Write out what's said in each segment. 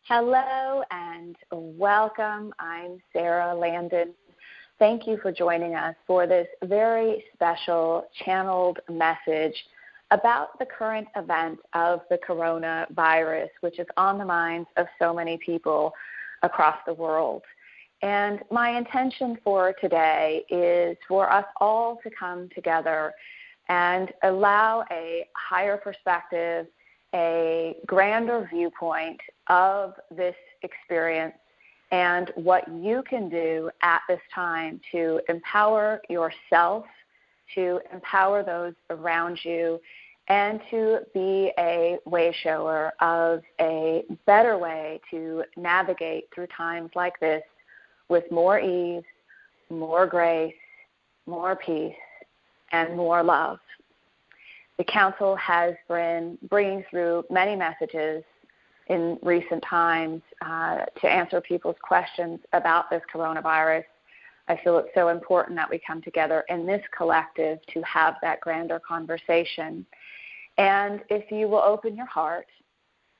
Hello and welcome. I'm Sara Landon. Thank you for joining us for this very special channeled message about the current event of the coronavirus, which is on the minds of so many people across the world. And my intention for today is for us all to come together and allow a higher perspective, a grander viewpoint of this experience and what you can do at this time to empower yourself, to empower those around you, and to be a wayshower of a better way to navigate through times like this with more ease, more grace, more peace, and more love. The Council has been bringing through many messages in recent times to answer people's questions about this coronavirus. I feel it's so important that we come together in this collective to have that grander conversation. And if you will open your heart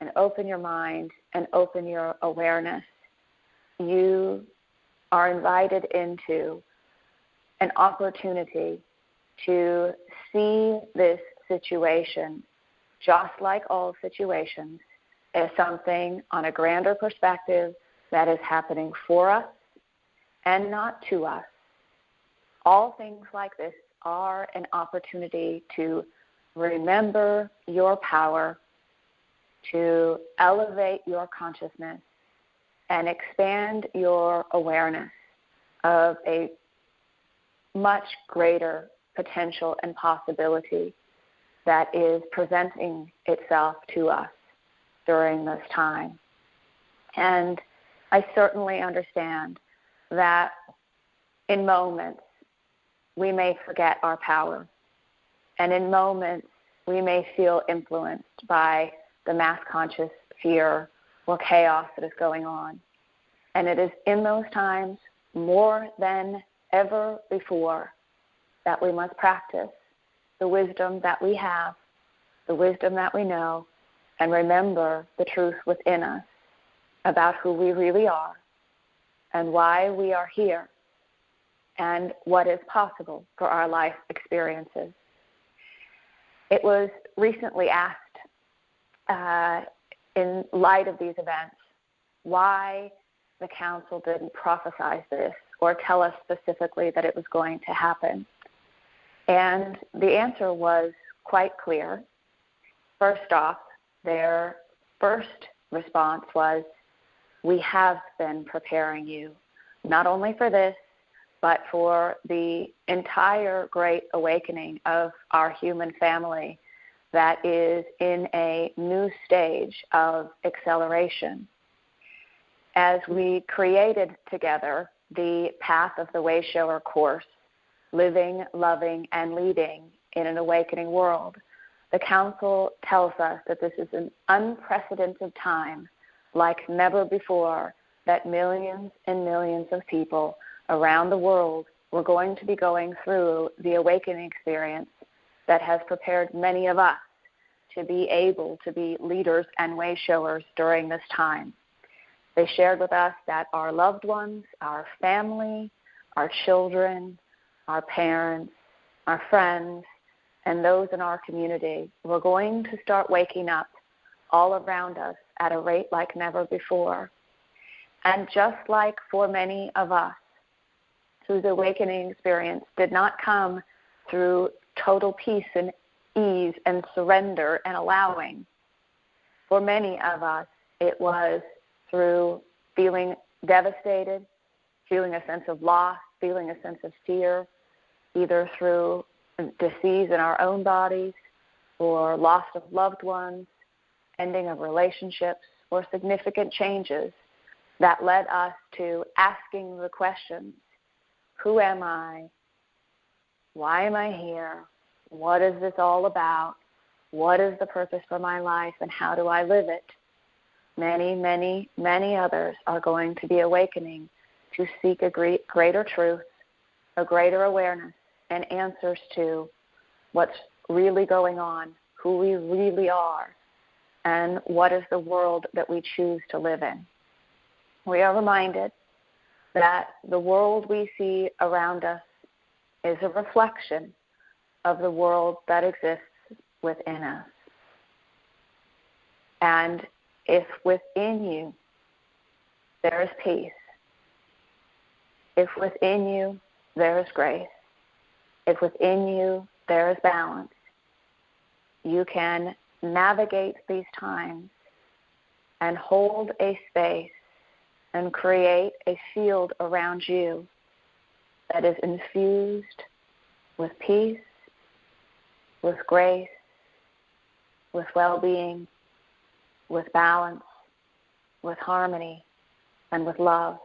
and open your mind and open your awareness, you are invited into an opportunity to see this situation, just like all situations, as something on a grander perspective that is happening for us and not to us. All things like this are an opportunity to remember your power, to elevate your consciousness, and expand your awareness of a much greater potential and possibility that is presenting itself to us during this time. And I certainly understand that in moments we may forget our power, and in moments we may feel influenced by the mass conscious fear or chaos that is going on. And it is in those times more than ever before that we must practice the wisdom that we have, the wisdom that we know, and remember the truth within us about who we really are and why we are here and what is possible for our life experiences. It was recently asked, in light of these events, why the Council didn't prophesize this or tell us specifically that it was going to happen. And the answer was quite clear. First off, their first response was, we have been preparing you, not only for this, but for the entire great awakening of our human family that is in a new stage of acceleration. As we created together the Path of the Wayshower course, Living, Loving, and Leading in an Awakening World, the Council tells us that this is an unprecedented time, like never before, that millions and millions of people around the world were going to be going through the awakening experience that has prepared many of us to be able to be leaders and wayshowers during this time. They shared with us that our loved ones, our family, our children, our parents, our friends, and those in our community were going to start waking up all around us at a rate like never before. And just like for many of us, whose awakening experience did not come through total peace and ease and surrender and allowing, for many of us it was through feeling devastated, feeling a sense of loss, feeling a sense of fear, either through disease in our own bodies or loss of loved ones, ending of relationships, or significant changes that led us to asking the questions, who am I? Why am I here? What is this all about? What is the purpose for my life, and how do I live it? Many, many, many others are going to be awakening to seek a greater truth, a greater awareness, and answers to what's really going on, who we really are, and what is the world that we choose to live in. We are reminded that the world we see around us is a reflection of the world that exists within us. And if within you there is peace, if within you there is grace, if within you there is balance, you can navigate these times and hold a space and create a field around you that is infused with peace, with grace, with well-being, with balance, with harmony, and with love.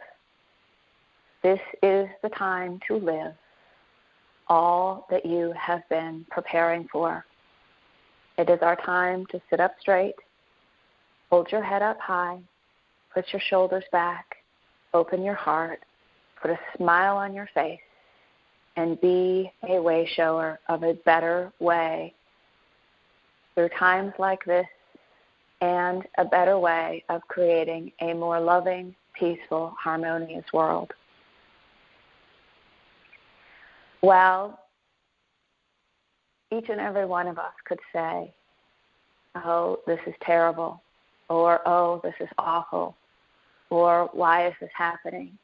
This is the time to live all that you have been preparing for. It is our time to sit up straight, hold your head up high, put your shoulders back, open your heart, put a smile on your face, and be a wayshower of a better way through times like this, and a better way of creating a more loving, peaceful, harmonious world. Well, each and every one of us could say, oh, this is terrible, or oh, this is awful, or why is this happening?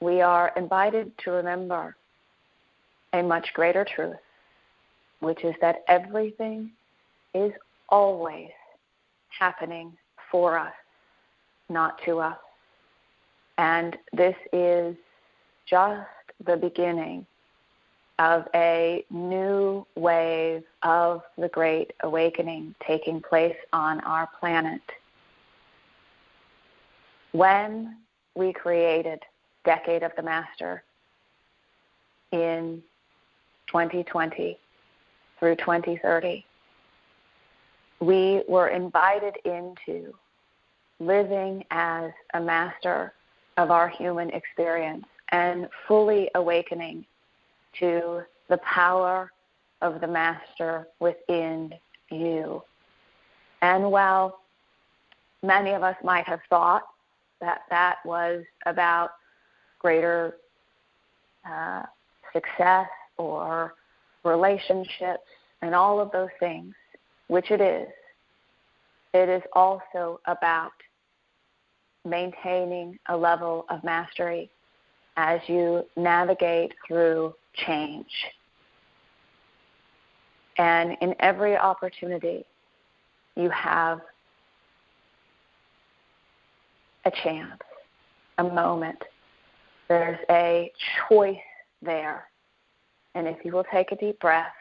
We are invited to remember a much greater truth, which is that everything is always happening for us, not to us. And this is just the beginning of a new wave of the Great Awakening taking place on our planet. When we created Decade of the Master in 2020 through 2030, we were invited into living as a master of our human experience and fully awakening to the power of the master within you. And while many of us might have thought that that was about greater success or relationships and all of those things, which it is also about maintaining a level of mastery as you navigate through change. And in every opportunity, you have a chance, a moment. There's a choice there. And if you will take a deep breath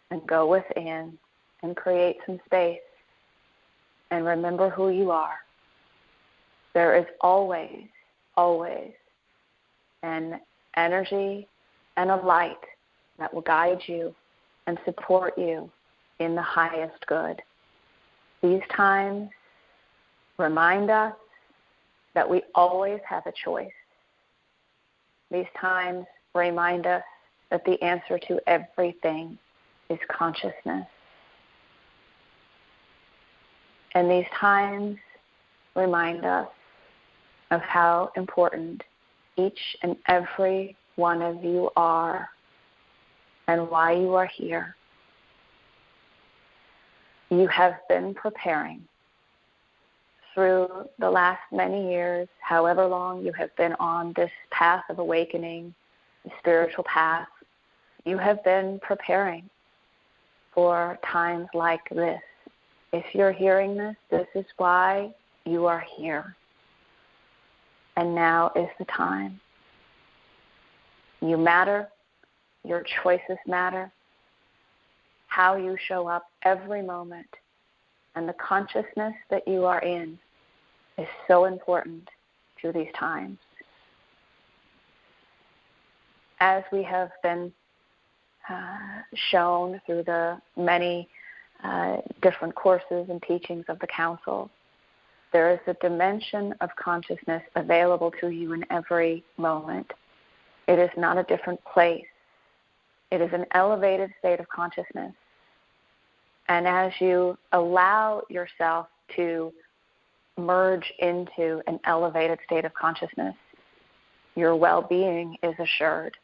and go within and create some space and remember who you are, there is always, always an energy and a light that will guide you and support you in the highest good. These times remind us that we always have a choice. These times remind us that the answer to everything is consciousness. And these times remind us of how important each and every one of you are and why you are here. You have been preparing through the last many years, however long you have been on this path of awakening, the spiritual path. You have been preparing for times like this. If you're hearing this, this is why you are here. And now is the time. You matter. Your choices matter. How you show up every moment and the consciousness that you are in is so important to these times. As we have been shown through the many different courses and teachings of the Council, there is a dimension of consciousness available to you in every moment. It is not a different place. It is an elevated state of consciousness. And as you allow yourself to merge into an elevated state of consciousness, your well-being is assured.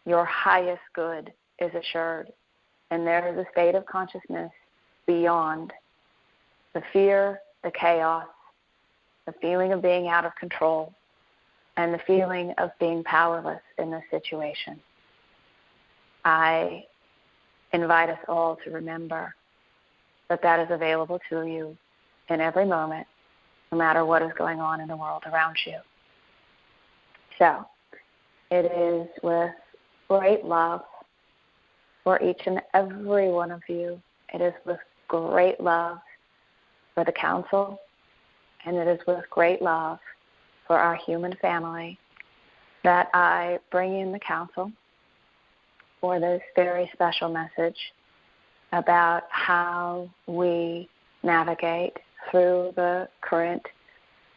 Your highest good is assured. And there is a state of consciousness beyond the fear, the chaos, the feeling of being out of control, and the feeling of being powerless in this situation. I invite us all to remember that that is available to you in every moment, no matter what is going on in the world around you. So, it is with great love for each and every one of you. It is with great love for the Council, and it is with great love for our human family that I bring in the Council for this very special message about how we navigate through the current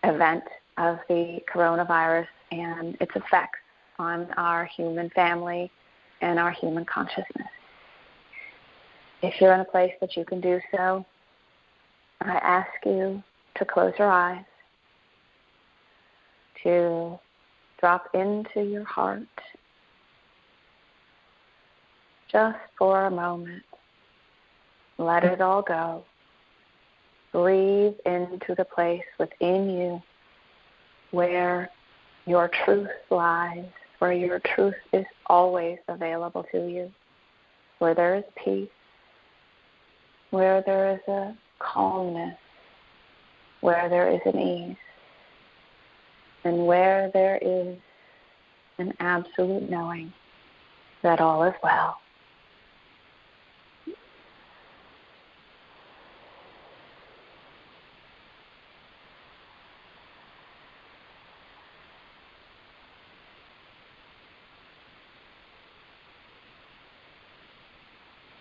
event of the coronavirus and its effects on our human family and our human consciousness. If you're in a place that you can do so, I ask you to close your eyes, to drop into your heart just for a moment. Let it all go. Breathe into the place within you where your truth lies, where your truth is always available to you, where there is peace, where there is a calmness, where there is an ease, and where there is an absolute knowing that all is well.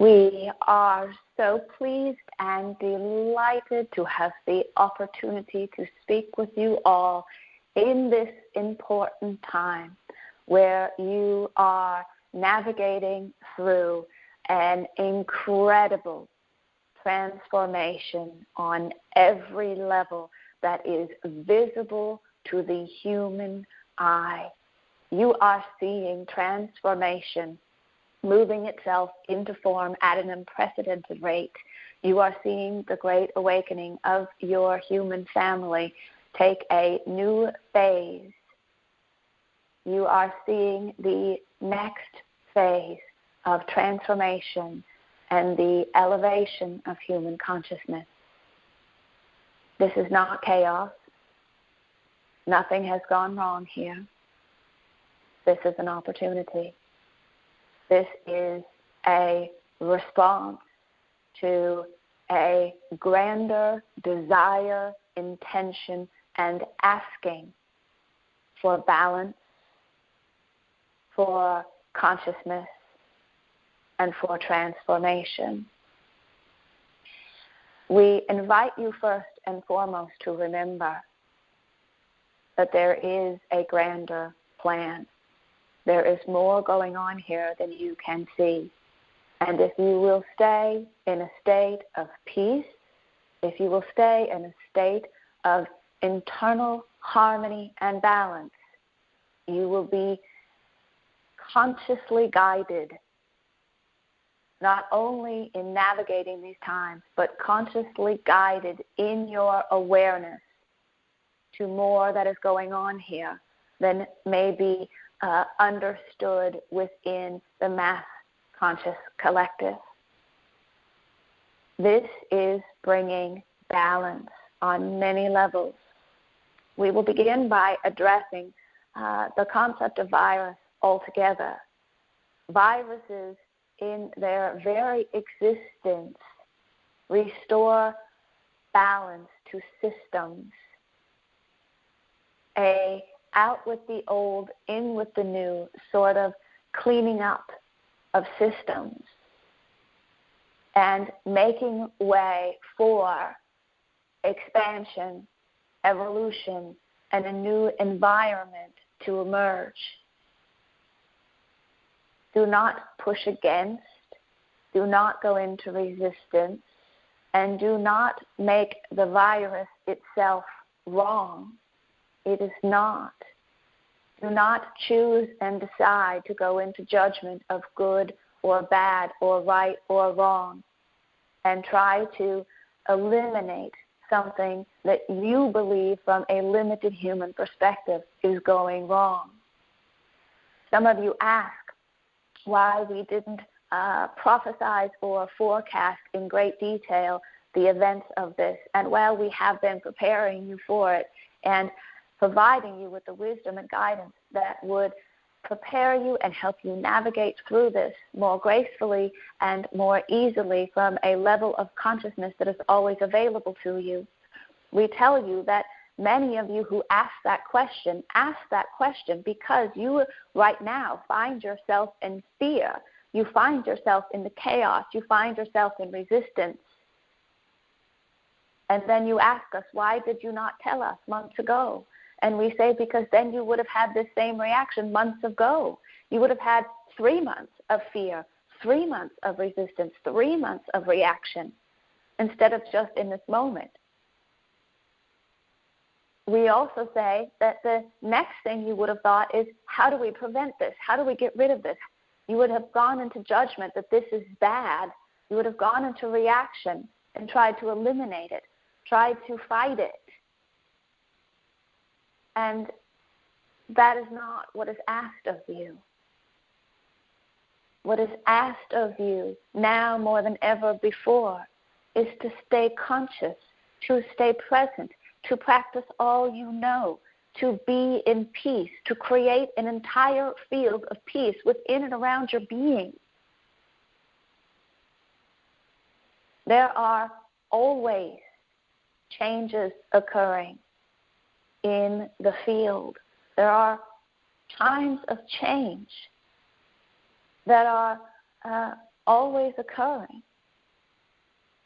We are so pleased and delighted to have the opportunity to speak with you all in this important time where you are navigating through an incredible transformation on every level that is visible to the human eye. You are seeing transformation moving itself into form at an unprecedented rate. You are seeing the great awakening of your human family take a new phase. You are seeing the next phase of transformation and the elevation of human consciousness. This is not chaos. Nothing has gone wrong here. This is an opportunity. This is a response to a grander desire, intention, and asking for balance, for consciousness, and for transformation. We invite you first and foremost to remember that there is a grander plan. There is more going on here than you can see. And if you will stay in a state of peace, if you will stay in a state of internal harmony and balance, you will be consciously guided, not only in navigating these times, but consciously guided in your awareness to more that is going on here than may be understood within the mass conscious collective. This is bringing balance on many levels. We will begin by addressing the concept of virus altogether. Viruses in their very existence restore balance to systems. A out with the old, in with the new, sort of cleaning up of systems and making way for expansion, evolution, and a new environment to emerge. Do not push against, do not go into resistance, and do not make the virus itself wrong. It is not. Do not choose and decide to go into judgment of good or bad or right or wrong and try to eliminate something that you believe from a limited human perspective is going wrong. Some of you ask why we didn't prophesize or forecast in great detail the events of this. And while we have been preparing you for it and providing you with the wisdom and guidance that would prepare you and help you navigate through this more gracefully and more easily from a level of consciousness that is always available to you, we tell you that many of you who ask that question because you right now find yourself in fear. You find yourself in the chaos. You find yourself in resistance. And then you ask us, why did you not tell us months ago? And we say, because then you would have had this same reaction months ago. You would have had 3 months of fear, 3 months of resistance, 3 months of reaction, instead of just in this moment. We also say that the next thing you would have thought is, how do we prevent this? How do we get rid of this? You would have gone into judgment that this is bad. You would have gone into reaction and tried to eliminate it, tried to fight it. And that is not what is asked of you. What is asked of you now more than ever before is to stay conscious, to stay present, to practice all you know, to be in peace, to create an entire field of peace within and around your being. There are always changes occurring in the field. There are times of change that are always occurring.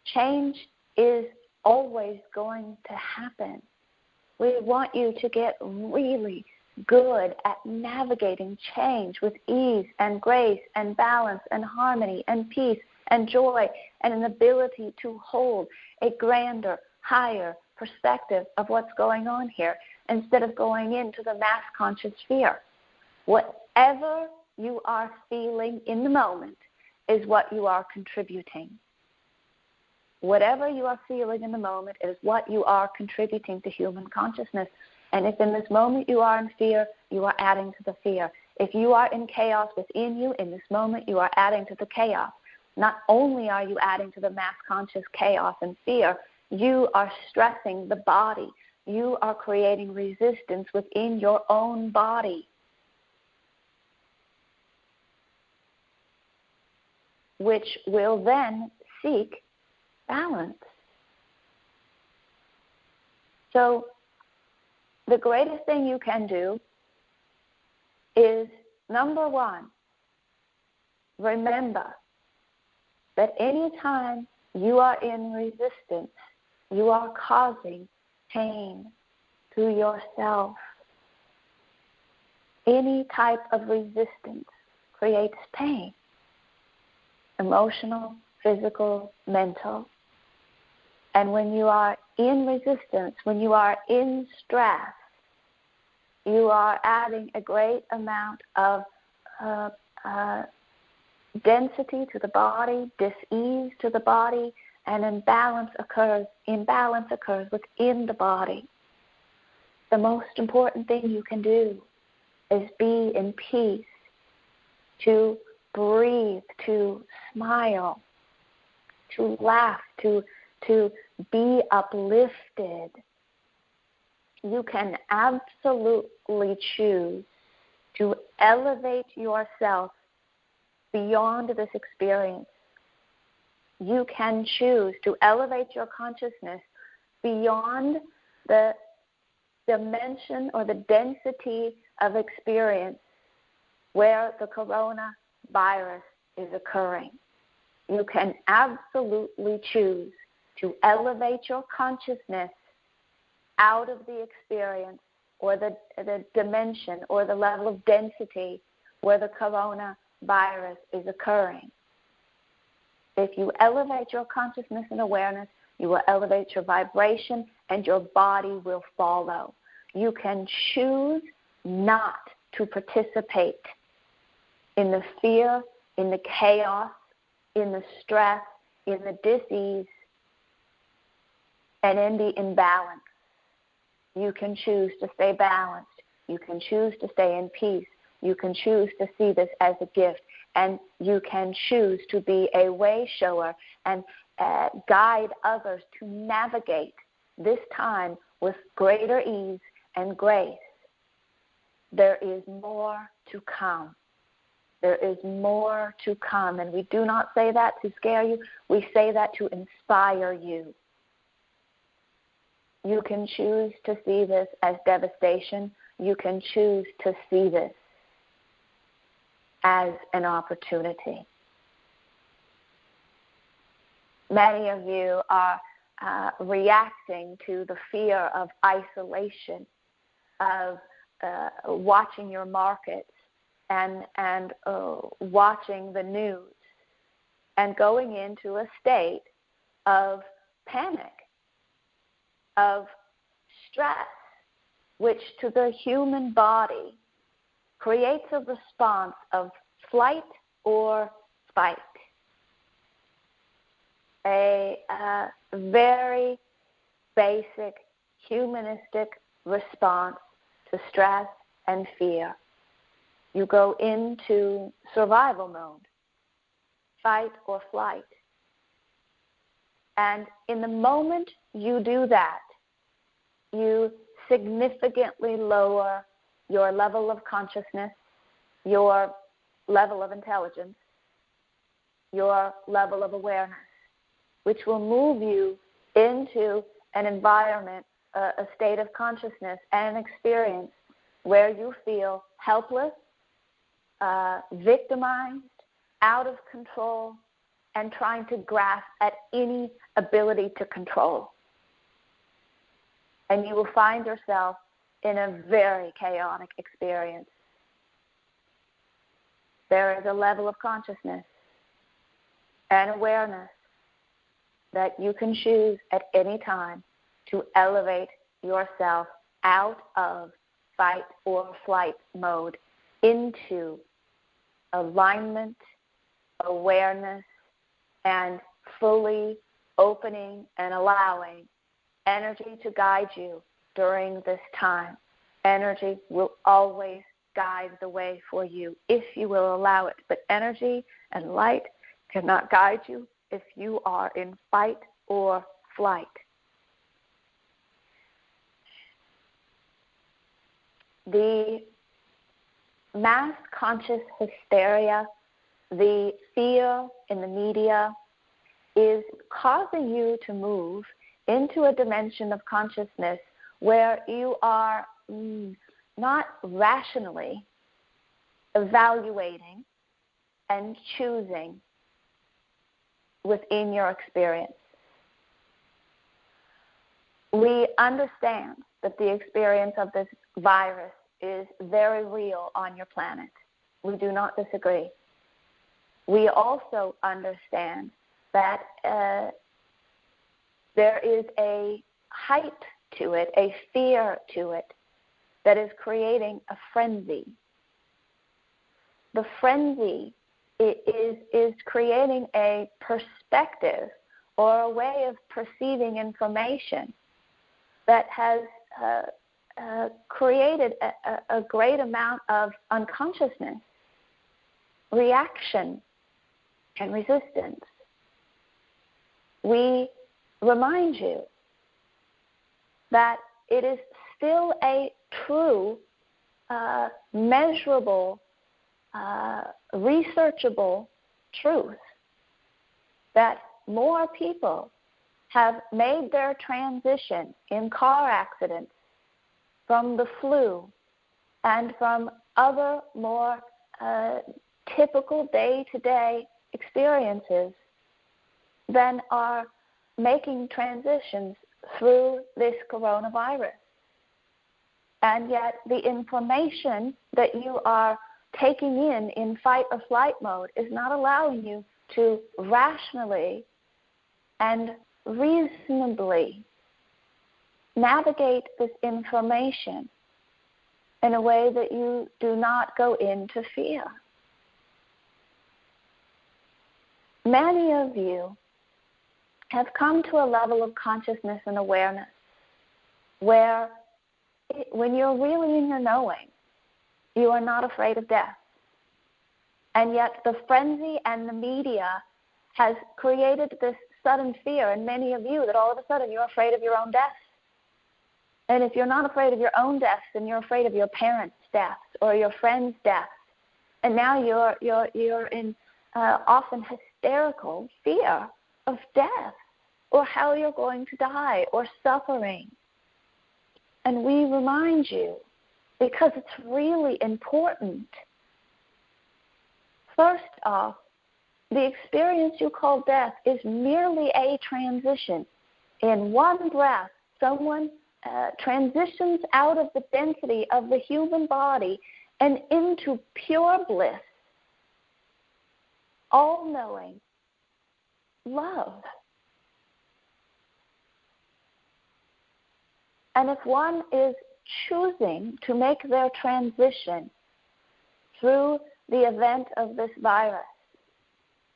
Change is always going to happen. We want you to get really good at navigating change with ease and grace and balance and harmony and peace and joy and an ability to hold a grander, higher perspective of what's going on here instead of going into the mass conscious fear. Whatever you are feeling in the moment is what you are contributing. Whatever you are feeling in the moment is what you are contributing to human consciousness. And if in this moment you are in fear, you are adding to the fear. If you are in chaos within you, in this moment you are adding to the chaos. Not only are you adding to the mass conscious chaos and fear, you are stressing the body. You are creating resistance within your own body, which will then seek balance. So the greatest thing you can do is, number one, remember that anytime you are in resistance, you are causing pain to yourself. Any type of resistance creates pain, emotional, physical, mental. And when you are in resistance, when you are in stress, you are adding a great amount of density to the body, dis-ease to the body, and imbalance occurs within the body. The most important thing you can do is be in peace, to breathe, to smile, to laugh, to be uplifted. You can absolutely choose to elevate yourself beyond this experience. You can choose to elevate your consciousness beyond the dimension or the density of experience where the coronavirus is occurring. You can absolutely choose to elevate your consciousness out of the experience or the dimension or the level of density where the coronavirus is occurring. If you elevate your consciousness and awareness, you will elevate your vibration and your body will follow. You can choose not to participate in the fear, in the chaos, in the stress, in the dis-ease, and in the imbalance. You can choose to stay balanced. You can choose to stay in peace. You can choose to see this as a gift. And you can choose to be a wayshower and guide others to navigate this time with greater ease and grace. There is more to come. There is more to come. And we do not say that to scare you. We say that to inspire you. You can choose to see this as devastation. You can choose to see this as an opportunity. Many of you are reacting to the fear of isolation, of watching your markets and watching the news and going into a state of panic, of stress, which to the human body creates a response of flight or fight. A very basic humanistic response to stress and fear. You go into survival mode, fight or flight. And in the moment you do that, you significantly lower your level of consciousness, your level of intelligence, your level of awareness, which will move you into an environment, a state of consciousness and an experience where you feel helpless, victimized, out of control, and trying to grasp at any ability to control. And you will find yourself in a very chaotic experience. There is a level of consciousness and awareness that you can choose at any time to elevate yourself out of fight or flight mode into alignment, awareness, and fully opening and allowing energy to guide you during this time. Energy will always guide the way for you if you will allow it. But energy and light cannot guide you if you are in fight or flight. The mass conscious hysteria, the fear in the media, is causing you to move into a dimension of consciousness where you are not rationally evaluating and choosing within your experience. We understand that the experience of this virus is very real on your planet. We do not disagree. We also understand that there is a hype to it, a fear to it, that is creating a frenzy. The frenzy is creating a perspective or a way of perceiving information that has created a great amount of unconsciousness, reaction, and resistance. We remind you that it is still a true, measurable, researchable truth that more people have made their transition in car accidents from the flu and from other more typical day-to-day experiences than are making transitions through this coronavirus. And yet the information that you are taking in fight or flight mode is not allowing you to rationally and reasonably navigate this information in a way that you do not go into fear. Many of you have come to a level of consciousness and awareness where when you're really in your knowing, you are not afraid of death. And yet the frenzy and the media has created this sudden fear in many of you that all of a sudden you're afraid of your own death. And if you're not afraid of your own death, then you're afraid of your parents' deaths or your friends' deaths. And now you're in often hysterical fear of death or how you're going to die or suffering. And we remind you, because it's really important. First off, the experience you call death is merely a transition. In one breath, someone transitions out of the density of the human body and into pure bliss, all-knowing love. And if one is choosing to make their transition through the event of this virus,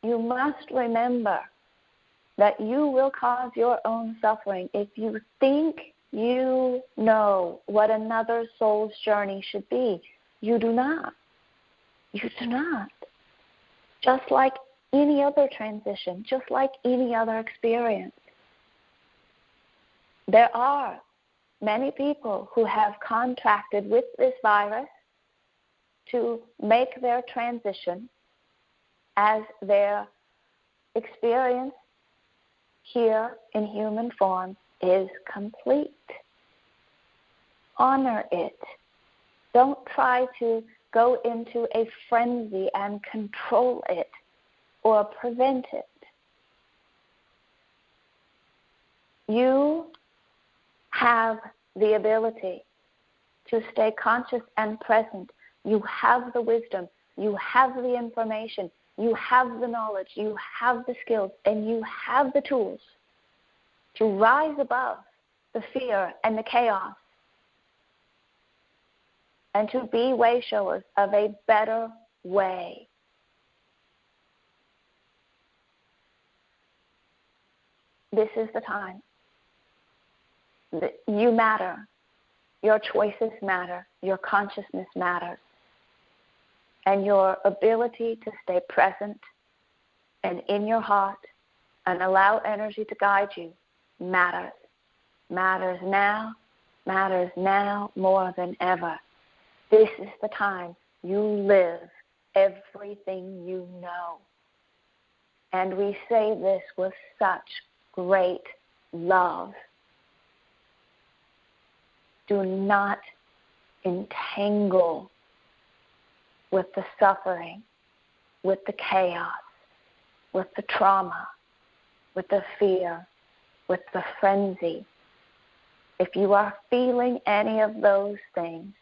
you must remember that you will cause your own suffering if you think you know what another soul's journey should be. You do not. You do not. Just like any other transition, just like any other experience. There are many people who have contracted with this virus to make their transition as their experience here in human form is complete. Honor it. Don't try to go into a frenzy and control it or prevent it. You have the ability to stay conscious and present. You have the wisdom. You have the information. You have the knowledge. You have the skills. And you have the tools to rise above the fear and the chaos and to be wayshowers of a better way. This is the time. You matter. Your choices matter. Your consciousness matters. And your ability to stay present and in your heart and allow energy to guide you matters. Matters now more than ever. This is the time you live everything you know. And we say this with such great love. Do not entangle with the suffering, with the chaos, with the trauma, with the fear, with the frenzy. If you are feeling any of those things,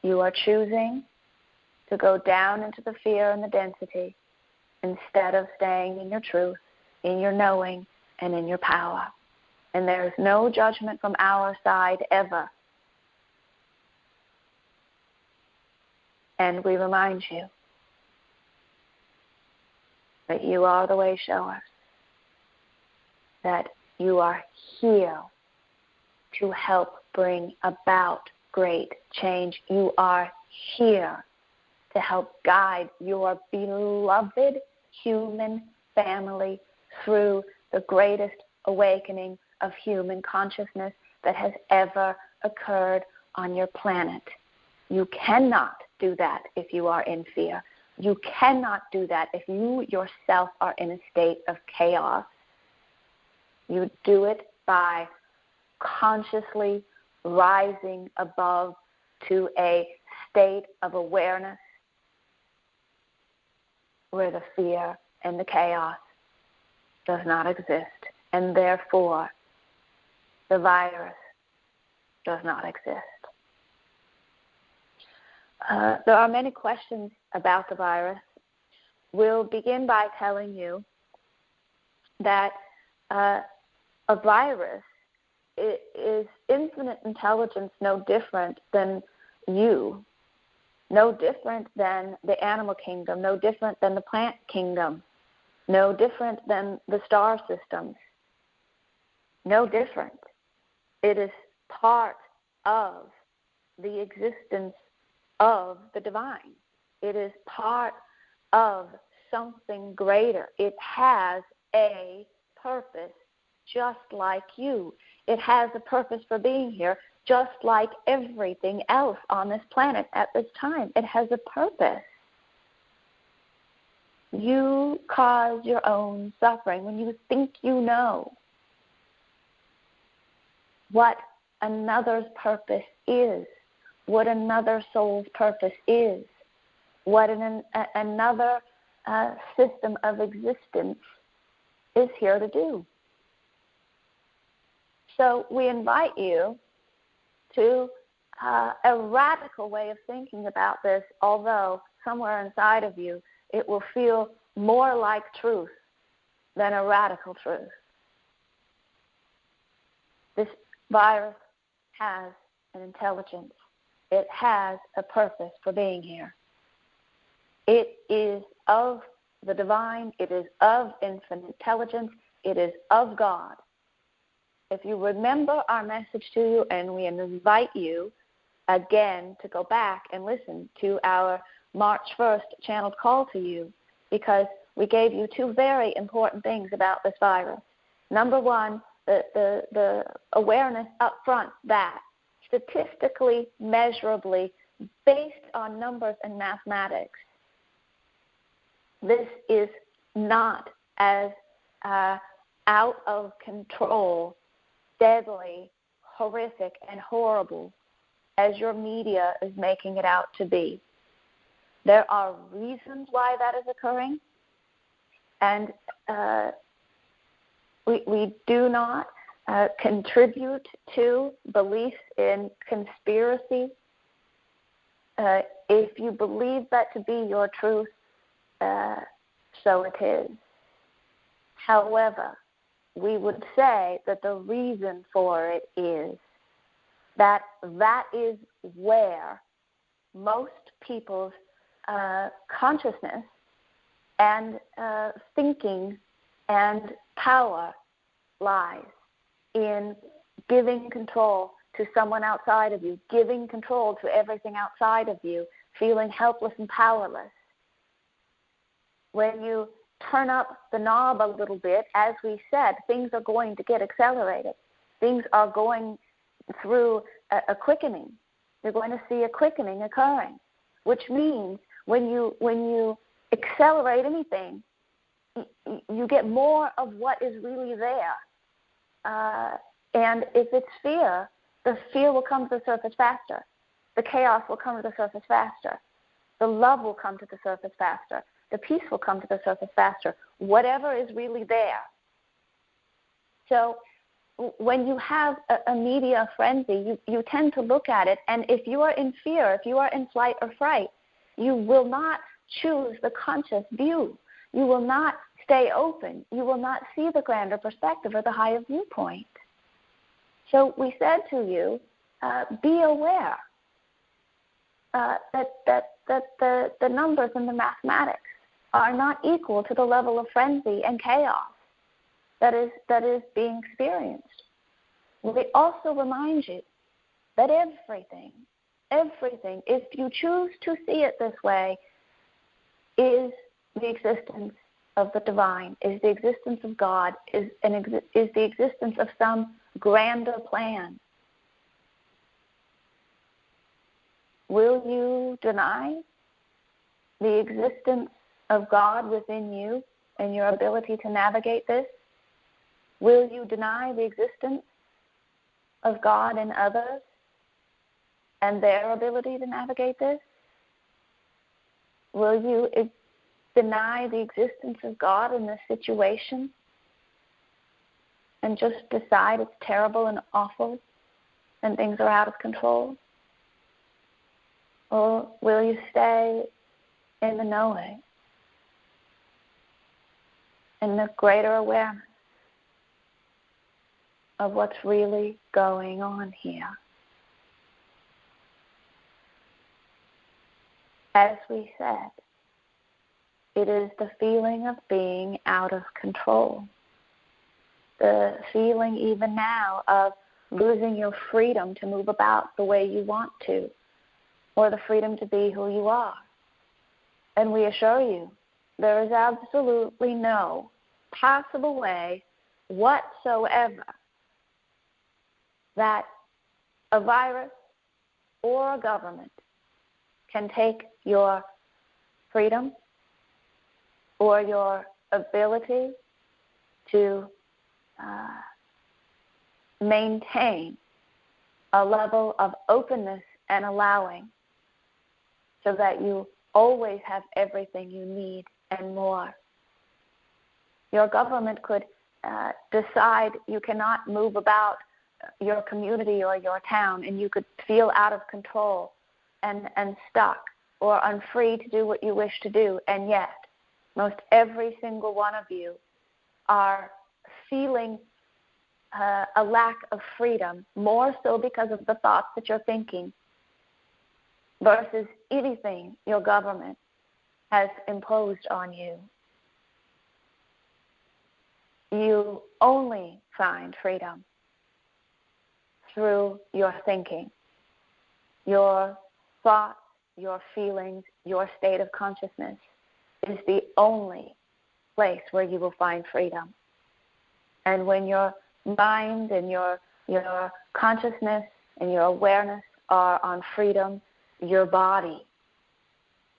you are choosing to go down into the fear and the density instead of staying in your truth, in your knowing, and in your power. And there is no judgment from our side ever. And we remind you that you are the wayshowers, that you are here to help bring about great change. You are here to help guide your beloved human family through the greatest awakening of human consciousness that has ever occurred on your planet. You cannot do that if you are in fear. You cannot do that if you yourself are in a state of chaos. You do it by consciously rising above to a state of awareness where the fear and the chaos does not exist, and therefore the virus does not exist. There are many questions about the virus. we'll begin by telling you that a virus is infinite intelligence, no different than you, no different than the animal kingdom, no different than the plant kingdom, no different than the star systems, no different. It is part of the existence of the divine. It is part of something greater. It has a purpose just like you. It has a purpose for being here just like everything else on this planet at this time. It has a purpose. You cause your own suffering when you think you know what another's purpose is, what another soul's purpose is, what another system of existence is here to do. So we invite you to a radical way of thinking about this, although somewhere inside of you it will feel more like truth than a radical truth. This virus has an intelligence. It has a purpose for being here. It is of the divine. It is of infinite intelligence. It is of God. If you remember our message to you, and we invite you again to go back and listen to our March 1st channeled call to you, because we gave you two very important things about this virus. Number one, the awareness up front that statistically, measurably, based on numbers and mathematics, this is not as out of control, deadly, horrific, and horrible as your media is making it out to be. There are reasons why that is occurring, and we do not contribute to beliefs in conspiracy. If you believe that to be your truth, so it is. However, we would say that the reason for it is that is where most people's consciousness and thinking and power lies, in giving control to someone outside of you, giving control to everything outside of you, feeling helpless and powerless. When you turn up the knob a little bit, as we said, things are going to get accelerated. Things are going through a quickening. You're going to see a quickening occurring, which means when you accelerate anything, you get more of what is really there. And if it's fear, the fear will come to the surface faster. The chaos will come to the surface faster. The love will come to the surface faster. The peace will come to the surface faster. Whatever is really there. So when you have a media frenzy, you tend to look at it, and if you are in fear, if you are in flight or fright, you will not choose the conscious view. You will not stay open. You will not see the grander perspective or the higher viewpoint. So we said to you, be aware that the numbers and the mathematics are not equal to the level of frenzy and chaos that is being experienced. We also remind you that everything, if you choose to see it this way, is the existence of the divine, is the existence of God, is the existence of some grander plan. Will you deny the existence of God within you and your ability to navigate this? Will you deny the existence of God in others and their ability to navigate this? Will you deny the existence of God in this situation and just decide it's terrible and awful and things are out of control? Or will you stay in the knowing and the greater awareness of what's really going on here. As we said, it is the feeling of being out of control. The feeling even now of losing your freedom to move about the way you want to, or the freedom to be who you are. And we assure you, there is absolutely no possible way whatsoever that a virus or a government can take your freedom or your ability to maintain a level of openness and allowing so that you always have everything you need and more. Your government could decide you cannot move about your community or your town, and you could feel out of control and stuck or unfree to do what you wish to do, and yet most every single one of you are feeling a lack of freedom, more so because of the thoughts that you're thinking versus anything your government has imposed on you. You only find freedom through your thinking, your thoughts, your feelings, your state of consciousness is the only place where you will find freedom. And when your mind and your consciousness and your awareness are on freedom, your body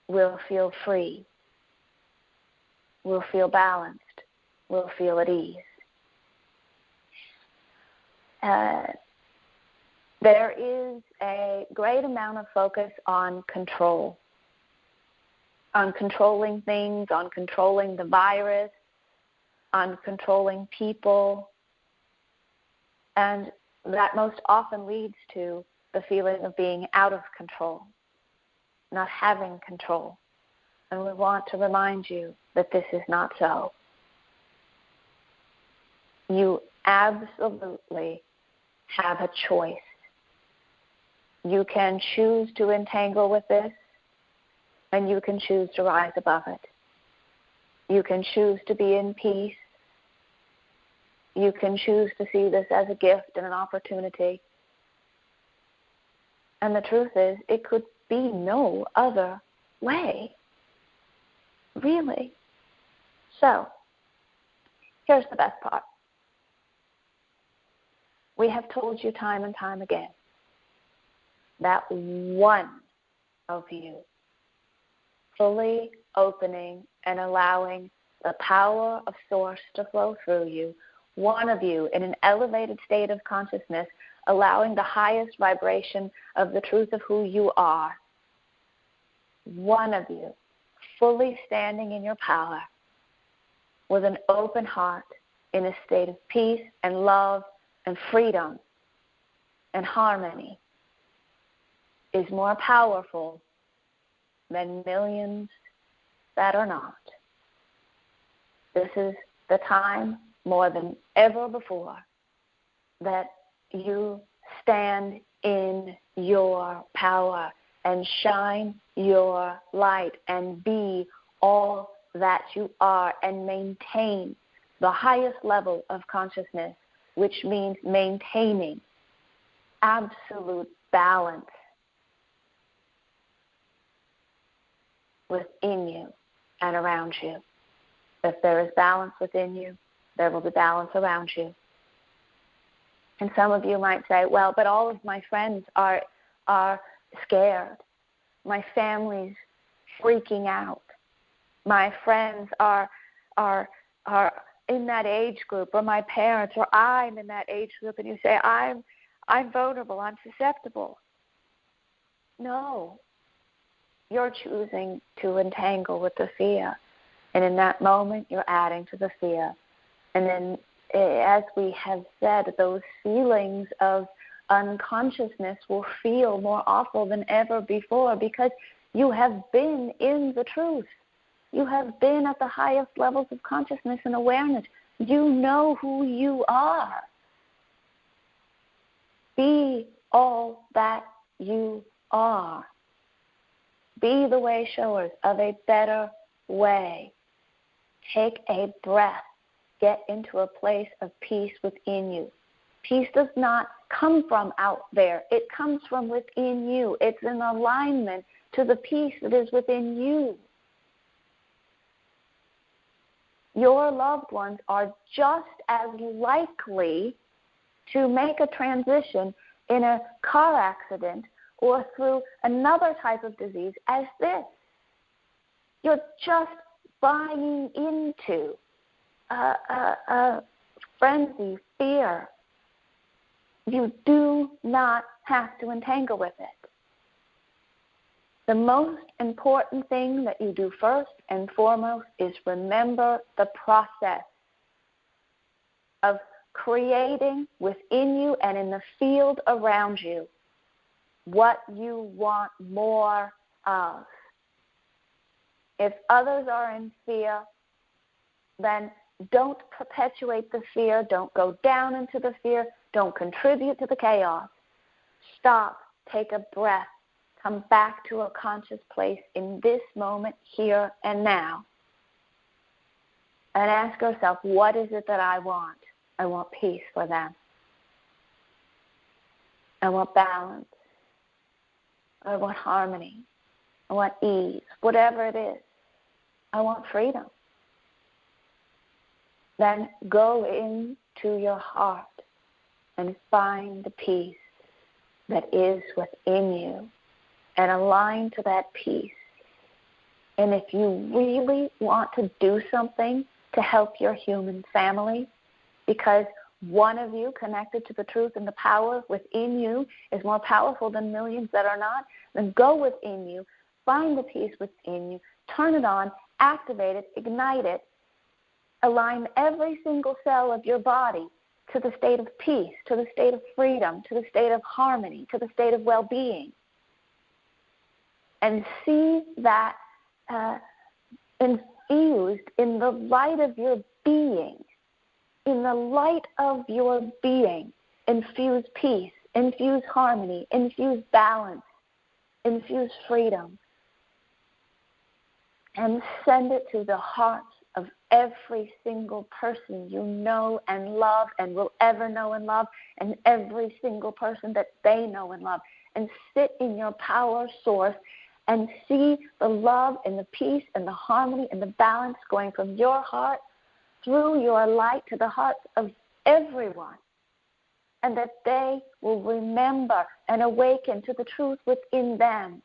will feel free, will feel balanced, will feel at ease. There is a great amount of focus on control, on controlling things, on controlling the virus, on controlling people, and that most often leads to the feeling of being out of control, not having control. And we want to remind you that this is not so. You absolutely have a choice. You can choose to entangle with this, and you can choose to rise above it. You can choose to be in peace. You can choose to see this as a gift and an opportunity. And the truth is, it could be no other way, really. So, here's the best part. We have told you time and time again that one of you fully opening and allowing the power of Source to flow through you, one of you in an elevated state of consciousness, allowing the highest vibration of the truth of who you are, one of you fully standing in your power with an open heart in a state of peace and love and freedom and harmony is more powerful than millions that are not. This is the time more than ever before that you stand in your power and shine your light and be all that you are and maintain the highest level of consciousness, which means maintaining absolute balance within you and around you. If there is balance within you, there will be balance around you. And some of you might say, well, but all of my friends are scared. My family's freaking out. My friends are in that age group, or my parents, or I'm in that age group, and you say, I'm vulnerable, I'm susceptible. No. You're choosing to entangle with the fear. And in that moment, you're adding to the fear. And then, as we have said, those feelings of unconsciousness will feel more awful than ever before because you have been in the truth. You have been at the highest levels of consciousness and awareness. You know who you are. Be all that you are. Be the way-showers of a better way. Take a breath. Get into a place of peace within you. Peace does not come from out there. It comes from within you. It's in alignment to the peace that is within you. Your loved ones are just as likely to make a transition in a car accident or through another type of disease as this. You're just buying into a frenzy, fear. You do not have to entangle with it. The most important thing that you do first and foremost is remember the process of creating within you and in the field around you what you want more of. If others are in fear, then don't perpetuate the fear. Don't go down into the fear. Don't contribute to the chaos. Stop. Take a breath. Come back to a conscious place in this moment, here and now. And ask yourself, what is it that I want? I want peace for them. I want balance. I want harmony. I want ease. Whatever it is. I want freedom. Then go into your heart and find the peace that is within you and align to that peace. And if you really want to do something to help your human family, because one of you connected to the truth and the power within you is more powerful than millions that are not, then go within you, find the peace within you, turn it on, activate it, ignite it, align every single cell of your body to the state of peace, to the state of freedom, to the state of harmony, to the state of well-being. And see that infused in the light of your being, in the light of your being, infuse peace, infuse harmony, infuse balance, infuse freedom. And send it to the hearts of every single person you know and love and will ever know and love, and every single person that they know and love. And sit in your power source and see the love and the peace and the harmony and the balance going from your heart through your light to the hearts of everyone. And that they will remember and awaken to the truth within them,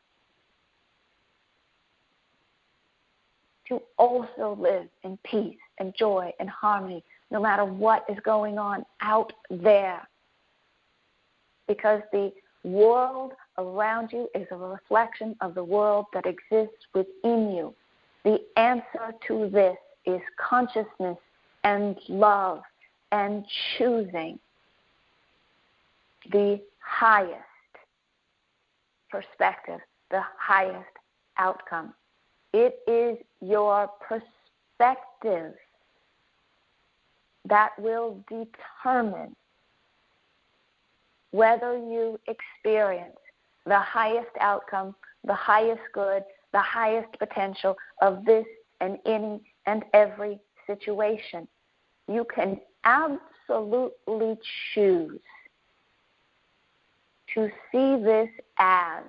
to also live in peace and joy and harmony no matter what is going on out there. Because the world around you is a reflection of the world that exists within you. The answer to this is consciousness and love and choosing the highest perspective, the highest outcome. It is your perspective that will determine whether you experience the highest outcome, the highest good, the highest potential of this and any and every situation. You can absolutely choose to see this as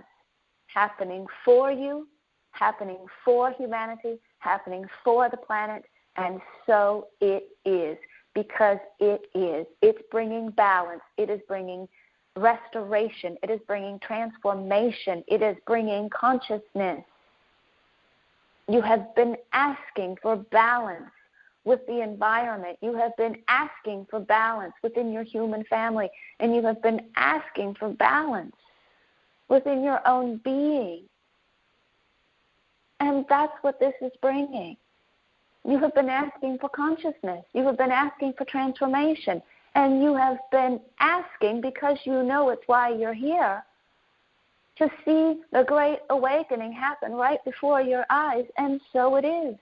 happening for you, happening for humanity, happening for the planet, and so it is, because it is. It's bringing balance. It is bringing restoration. It is bringing transformation. It is bringing consciousness. You have been asking for balance with the environment. You have been asking for balance within your human family, and you have been asking for balance within your own being. And that's what this is bringing. You have been asking for consciousness. You have been asking for transformation. And you have been asking, because you know it's why you're here, to see the great awakening happen right before your eyes. And so it is.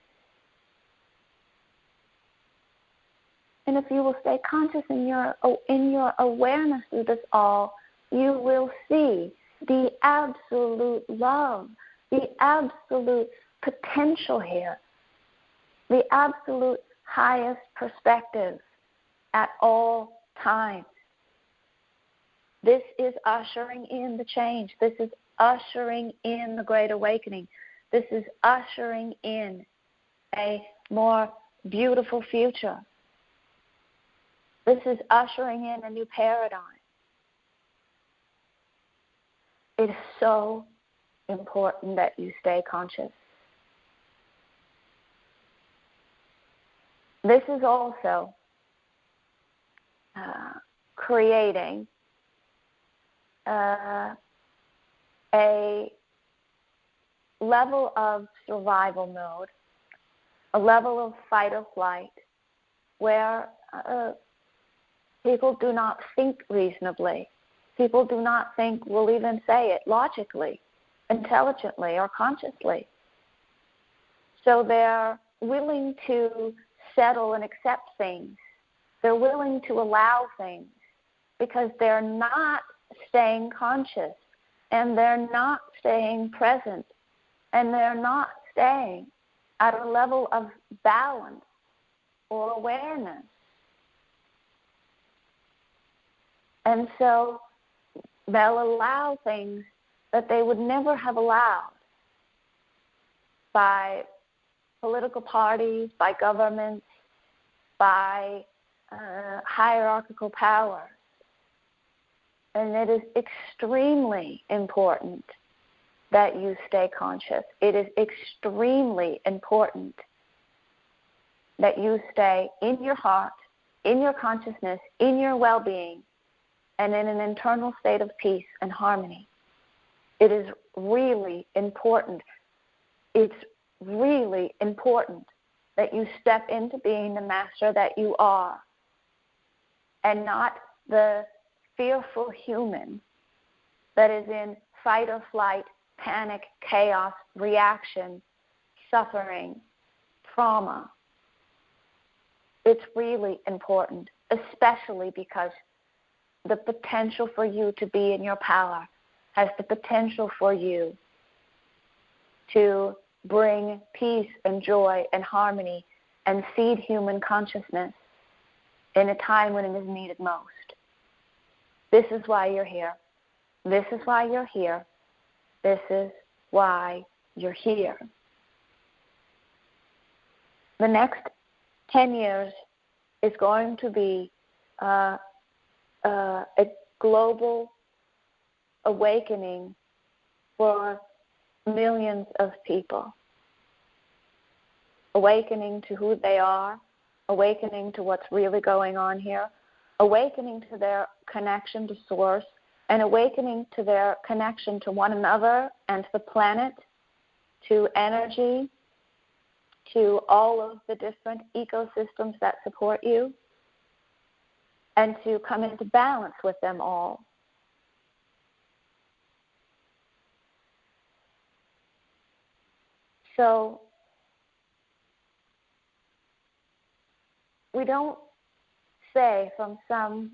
And if you will stay conscious in your awareness through this all, you will see the absolute love, the absolute potential here, the absolute highest perspective at all times. This is ushering in the change. This is ushering in the Great Awakening. This is ushering in a more beautiful future. This is ushering in a new paradigm. It is so important that you stay conscious. This is also creating a level of survival mode, a level of fight or flight, where people do not think reasonably. People do not think, we'll even say it logically, intelligently, or consciously. So they're willing to settle and accept things. They're willing to allow things because they're not staying conscious, and they're not staying present, and they're not staying at a level of balance or awareness. And so they'll allow things that they would never have allowed by political parties, by governments, by hierarchical power. And it is extremely important that you stay conscious. It is extremely important that you stay in your heart, in your consciousness, in your well-being, and in an internal state of peace and harmony. It is really important. It's really important that you step into being the master that you are, and not the fearful human that is in fight or flight, panic, chaos, reaction, suffering, trauma. It's really important, especially because the potential for you to be in your power has the potential for you to bring peace and joy and harmony and feed human consciousness in a time when it is needed most. This is why you're here. This is why you're here. This is why you're here. The next 10 years is going to be a global awakening for millions of people. Awakening to who they are, awakening to what's really going on here, awakening to their connection to Source, and awakening to their connection to one another and to the planet, to energy, to all of the different ecosystems that support you, and to come into balance with them all. So we don't say from some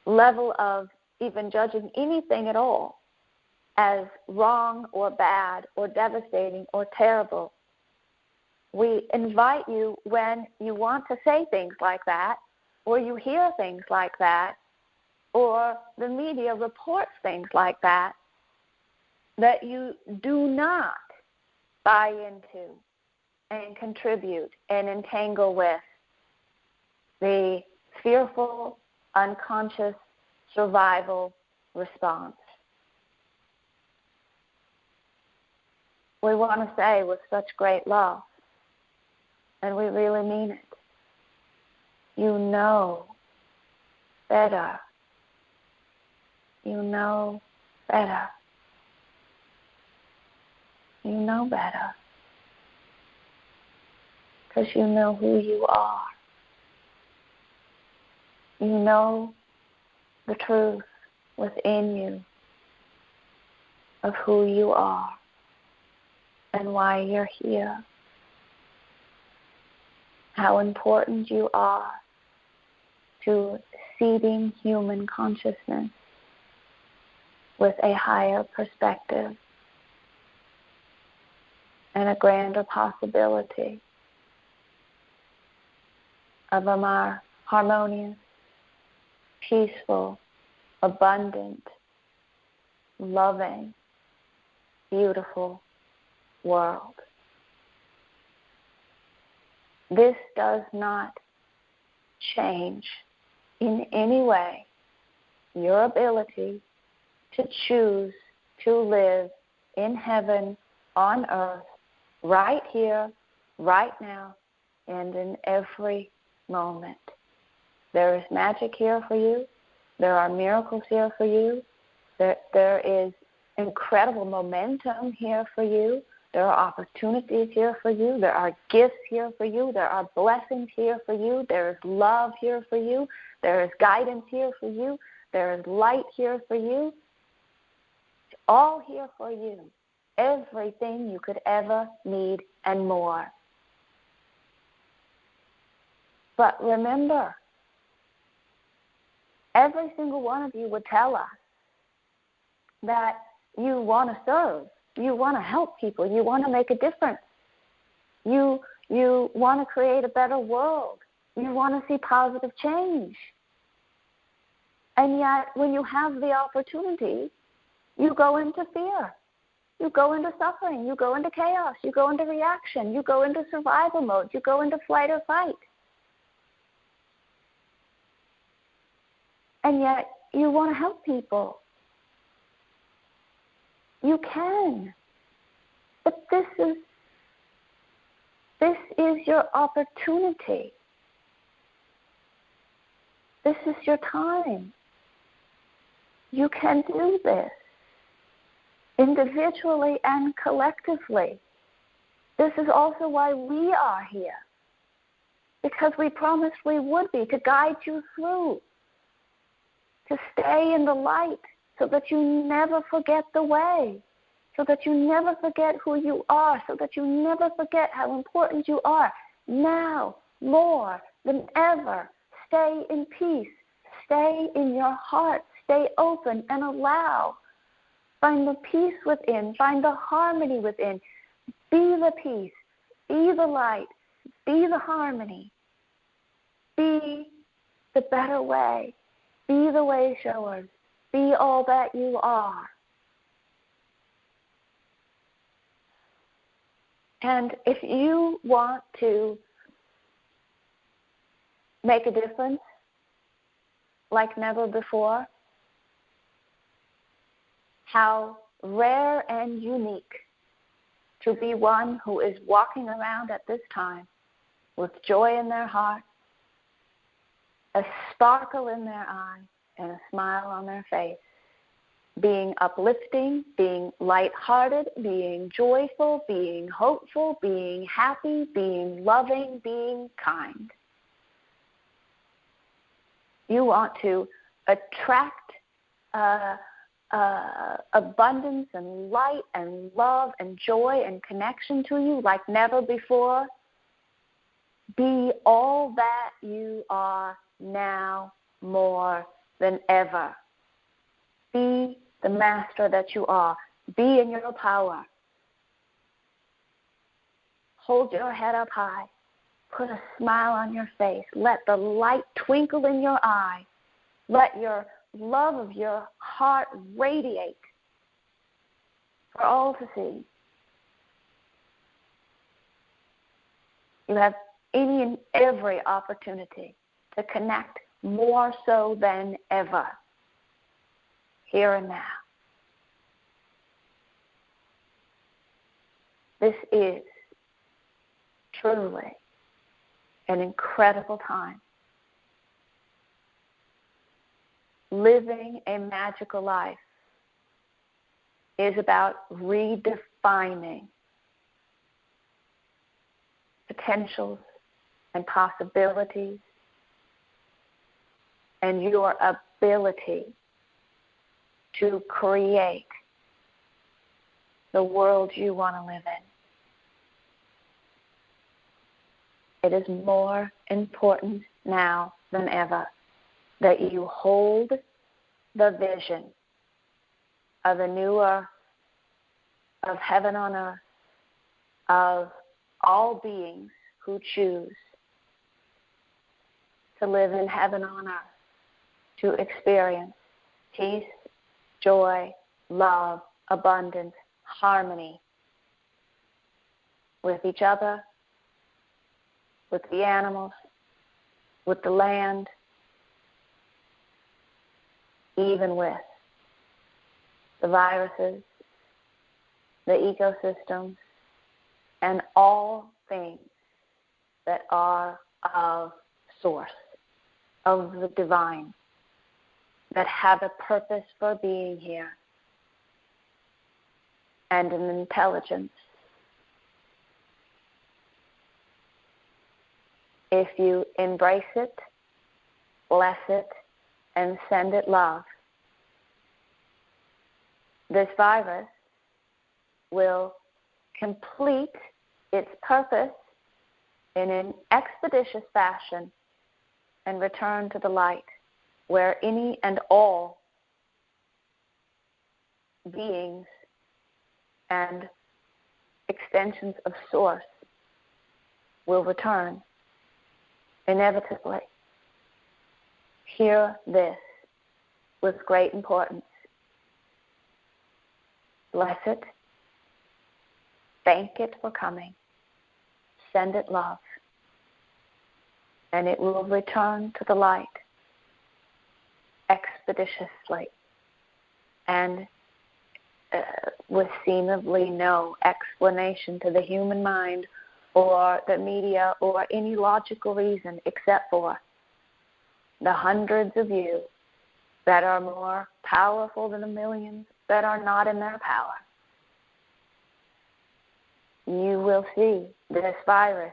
level of even judging anything at all as wrong or bad or devastating or terrible. We invite you, when you want to say things like that, or you hear things like that, or the media reports things like that, that you do not buy into and contribute and entangle with the fearful, unconscious survival response. We want to say with such great love, and we really mean it, you know better. You know better. You know better. Because you know who you are. You know the truth within you of who you are and why you're here. how important you are to seeding human consciousness with a higher perspective and a grander possibility of a more harmonious, peaceful, abundant, loving, beautiful world. This does not change in any way your ability to choose to live in heaven, on earth, right here, right now, and in every moment. There is magic here for you. There are miracles here for you. There is incredible momentum here for you. There are opportunities here for you. There are gifts here for you. There are blessings here for you. There is love here for you. There is guidance here for you. There is light here for you. It's all here for you. Everything you could ever need and more. But remember, every single one of you would tell us that you want to serve, you want to help people, you want to make a difference, you want to create a better world, you want to see positive change. And yet, when you have the opportunity, you go into fear, you go into suffering, you go into chaos, you go into reaction, you go into survival mode, you go into flight or fight. And yet, you want to help people. You can. But this is your opportunity. This is your time. You can do this individually and collectively. This is also why we are here, because we promised we would be, to guide you through, to stay in the light so that you never forget the way, so that you never forget who you are, so that you never forget how important you are. Now, more than ever, stay in peace, stay in your heart, stay open and allow. Find the peace within, find the harmony within. Be the peace, be the light, be the harmony, be the better way, be the Wayshowers, be all that you are. And if you want to make a difference like never before, how rare and unique to be one who is walking around at this time with joy in their heart, a sparkle in their eye, and a smile on their face, being uplifting, being lighthearted, being joyful, being hopeful, being happy, being loving, being kind. You want to attract abundance and light and love and joy and connection to you like never before. Be all that you are now more than ever. Be the master that you are. Be in your power. Hold your head up high. Put a smile on your face. Let the light twinkle in your eye. Let your love of your heart radiate for all to see. You have any and every opportunity to connect more so than ever, here and now. This is truly an incredible time. Living a magical life is about redefining potentials and possibilities and your ability to create the world you want to live in. it is more important now than ever that you hold the vision of a new earth, of heaven on earth, of all beings who choose to live in heaven on earth, to experience peace, joy, love, abundance, harmony with each other, with the animals, with the land, even with the viruses, the ecosystems, and all things that are of source, of the divine, that have a purpose for being here and an intelligence. If you embrace it, bless it, and send it love, this virus will complete its purpose in an expeditious fashion and return to the light, where any and all beings and extensions of source will return inevitably. Hear this with great importance. Bless it. Thank it for coming. Send it love. And it will return to the light expeditiously and with seemingly no explanation to the human mind or the media or any logical reason except for the hundreds of you that are more powerful than the millions that are not in their power. You will see this virus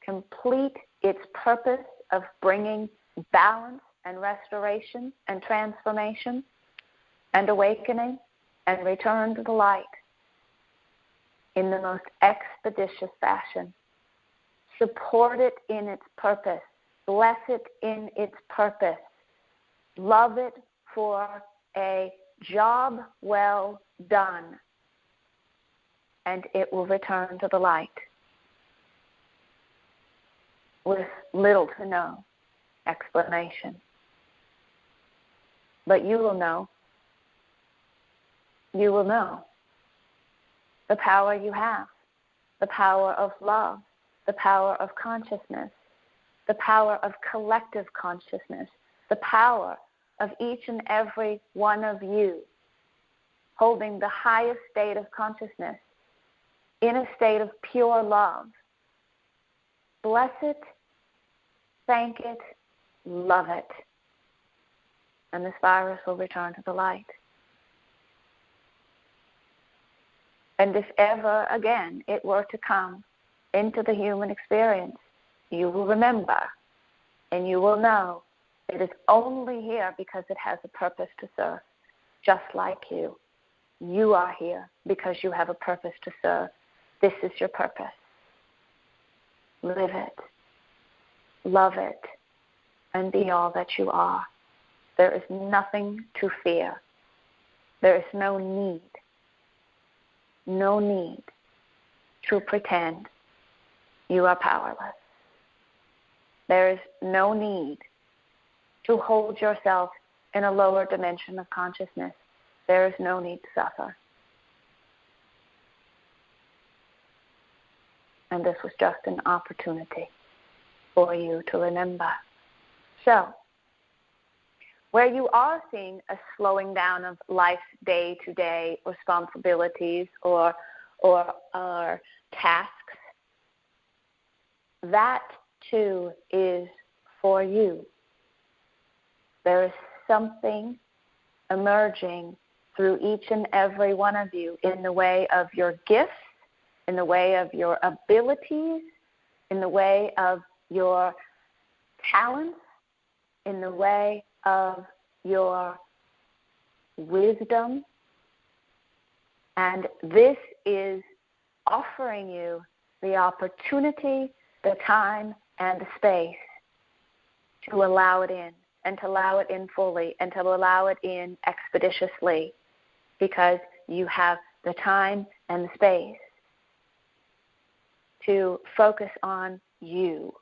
complete its purpose of bringing balance and restoration and transformation and awakening and return to the light in the most expeditious fashion. Support it in its purpose. Bless it in its purpose. Love it for a job well done. And it will return to the light with little to no explanation. But you will know. You will know the power you have, the power of love, the power of consciousness, the power of collective consciousness, the power of each and every one of you holding the highest state of consciousness in a state of pure love. Bless it, thank it, love it. And this virus will return to the light. And if ever again it were to come into the human experience, you will remember and you will know it is only here because it has a purpose to serve, just like you. You are here because you have a purpose to serve. This is your purpose. Live it, love it, and be all that you are. There is nothing to fear. There is no need to pretend you are powerless. There is no need to hold yourself in a lower dimension of consciousness. There is no need to suffer. And this was just an opportunity for you to remember. So, where you are seeing a slowing down of life's day-to-day responsibilities or tasks, that too is for you. There is something emerging through each and every one of you in the way of your gifts, in the way of your abilities, in the way of your talents, in the way of your wisdom. And this is offering you the opportunity, the time, and the space to allow it in, and to allow it in fully, and to allow it in expeditiously, because you have the time and the space to focus on you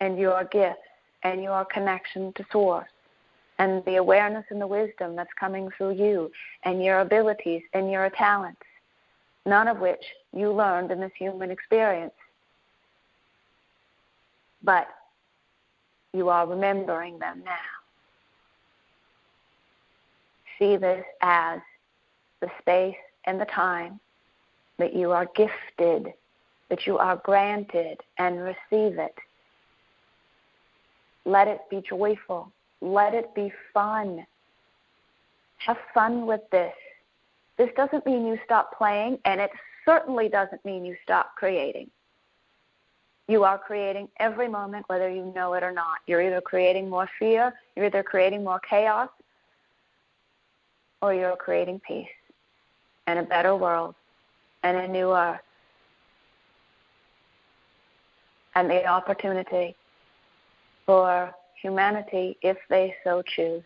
and your gifts and your connection to Source and the awareness and the wisdom that's coming through you and your abilities and your talents, none of which you learned in this human experience. But you are remembering them now. See this as the space and the time that you are gifted, that you are granted, and receive it. Let it be joyful. Let it be fun. Have fun with this. This doesn't mean you stop playing, and it certainly doesn't mean you stop creating. You are creating every moment, whether you know it or not. You're either creating more fear, you're either creating more chaos, or you're creating peace and a better world and a new earth and the opportunity for humanity, if they so choose,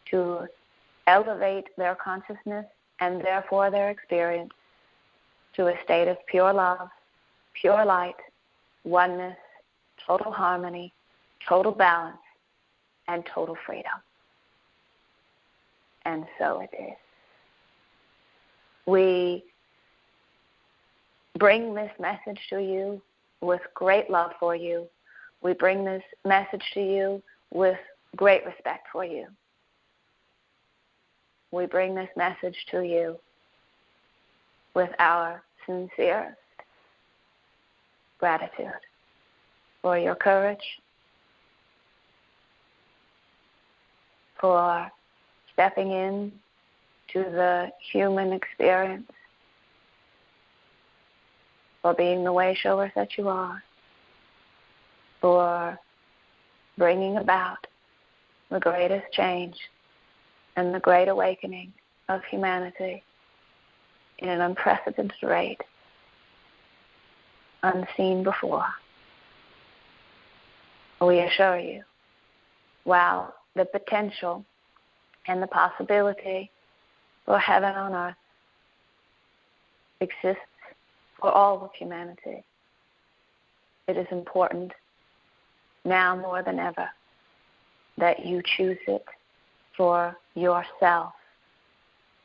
to elevate their consciousness and therefore their experience to a state of pure love, pure light, oneness, total harmony, total balance, and total freedom. And so it is. We bring this message to you with great love for you. We bring this message to you with great respect for you. We bring this message to you with our sincerest gratitude for your courage, for stepping in to the human experience, for being the Wayshower that you are, for bringing about the greatest change and the great awakening of humanity in an unprecedented rate, unseen before. We assure you, while the potential and the possibility for heaven on earth exists for all of humanity, it is important now more than ever that you choose it for yourself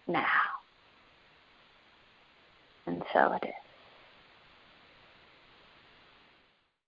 now. And so it is.